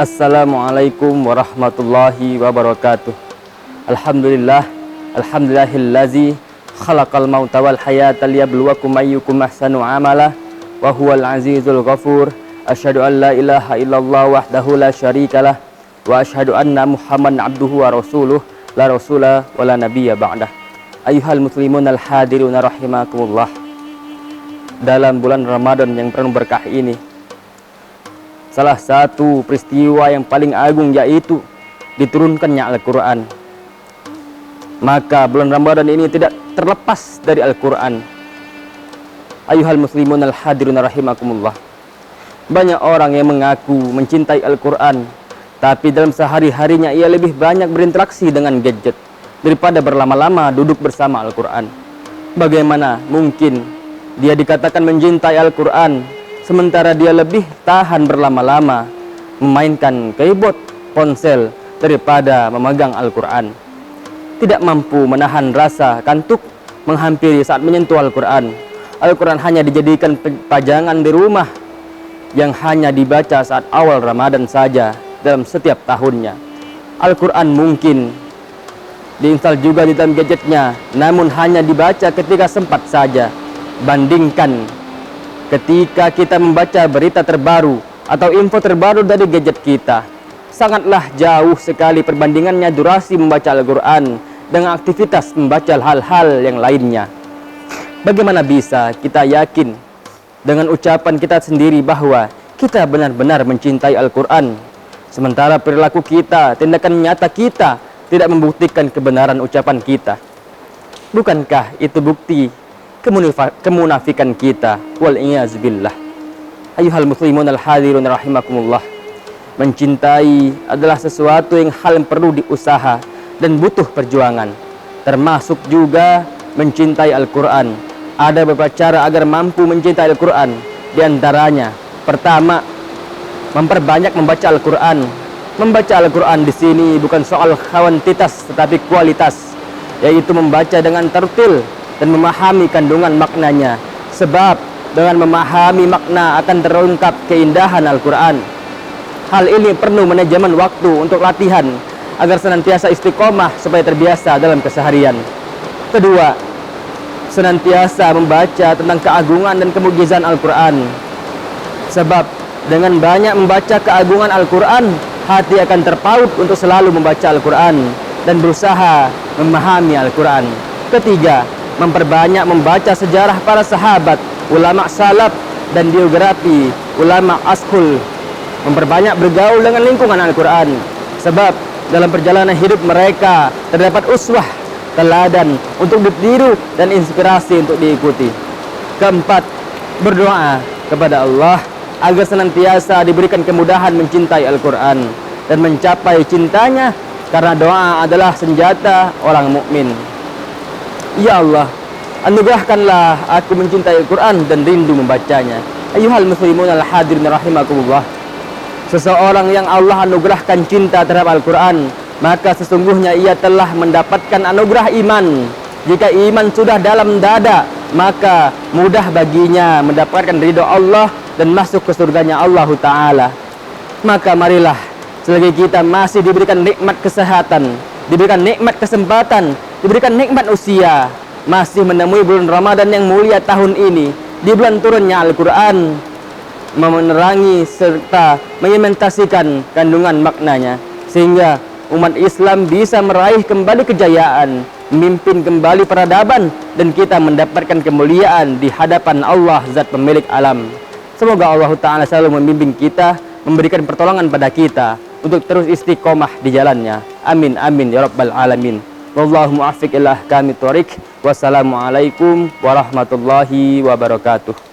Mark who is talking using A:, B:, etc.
A: Assalamualaikum warahmatullahi wabarakatuh. Alhamdulillah, alhamdulillahillazi khalaqal mauta wal hayata liyabluwakum ayyukum ahsanu amala wa huwal azizul ghafur. Asyhadu an la ilaha illallah wahdahu la syarikalah wa asyhadu anna Muhammadan abduhu wa rasuluh la rasula wa la nabiyya ba'dah. Ayyuhal muslimun al hadirun rahimakumullah. Dalam bulan Ramadan yang penuh berkah ini, salah satu peristiwa yang paling agung yaitu diturunkannya Al-Quran. Maka bulan Ramadan ini tidak terlepas dari Al-Quran. Ayuhal muslimun al-hadirun rahimakumullah. Banyak orang yang mengaku mencintai Al-Quran, tapi dalam sehari-harinya ia lebih banyak berinteraksi dengan gadget daripada berlama-lama duduk bersama Al-Quran. Bagaimana mungkin dia dikatakan mencintai Al-Quran sementara dia lebih tahan berlama-lama memainkan keyboard ponsel daripada memegang Al-Quran? Tidak mampu menahan rasa kantuk menghampiri saat menyentuh Al-Quran. Al-Quran hanya dijadikan pajangan di rumah yang hanya dibaca saat awal Ramadan saja dalam setiap tahunnya. Al-Quran mungkin diinstal juga di dalam gadgetnya, namun hanya dibaca ketika sempat saja. Bandingkan ketika kita membaca berita terbaru atau info terbaru dari gadget kita, sangatlah jauh sekali perbandingannya durasi membaca Al-Quran dengan aktivitas membaca hal-hal yang lainnya. Bagaimana bisa kita yakin dengan ucapan kita sendiri bahwa kita benar-benar mencintai Al-Quran, sementara perilaku kita, tindakan nyata kita tidak membuktikan kebenaran ucapan kita? Bukankah itu bukti kemunafikan kita? Wal iyaz billah. Ayuhal muslimun al-hadirun rahimakumullah. Mencintai adalah sesuatu yang hal yang perlu diusaha dan butuh perjuangan, termasuk juga mencintai Al-Quran. Ada beberapa cara agar mampu mencintai Al-Quran. Di antaranya, pertama, memperbanyak membaca Al-Quran. Membaca Al-Quran di sini bukan soal kuantitas tetapi kualitas, yaitu membaca dengan tertil dan memahami kandungan maknanya. Sebab dengan memahami makna akan terungkap keindahan Al-Quran. Hal ini perlu manajemen waktu untuk latihan agar senantiasa istiqomah supaya terbiasa dalam keseharian. Kedua, senantiasa membaca tentang keagungan dan kemujizan Al-Quran. Sebab dengan banyak membaca keagungan Al-Quran, hati akan terpaut untuk selalu membaca Al-Quran dan berusaha memahami Al-Quran. Ketiga, memperbanyak membaca sejarah para sahabat, ulama salaf, dan biografi ulama ashul. Memperbanyak bergaul dengan lingkungan Al-Quran, sebab dalam perjalanan hidup mereka terdapat uswah, teladan untuk ditiru dan inspirasi untuk diikuti. Keempat, berdoa kepada Allah agar senantiasa diberikan kemudahan mencintai Al-Quran dan mencapai cintanya, karena doa adalah senjata orang mukmin. Ya Allah, anugerahkanlah aku mencintai Al-Quran dan rindu membacanya. Ayuhal muslimun al-hadirin rahimakumullah. Seseorang yang Allah anugerahkan cinta terhadap Al-Quran, maka sesungguhnya ia telah mendapatkan anugerah iman. Jika iman sudah dalam dada, maka mudah baginya mendapatkan ridho Allah dan masuk ke surganya Allah Ta'ala. Maka marilah, selagi kita masih diberikan nikmat kesehatan, diberikan nikmat kesempatan, diberikan nikmat usia, masih menemui bulan Ramadan yang mulia tahun ini, di bulan turunnya Al-Quran, menerangi serta mengimplementasikan kandungan maknanya, sehingga umat Islam bisa meraih kembali kejayaan, memimpin kembali peradaban, dan kita mendapatkan kemuliaan di hadapan Allah, zat pemilik alam. Semoga Allah Ta'ala selalu membimbing kita, memberikan pertolongan pada kita untuk terus istiqomah di jalannya. Amin amin ya rabbal alamin. Wallahu muwaffiq ila ahkamit thoriq. Wassalamualaikum warahmatullahi wabarakatuh.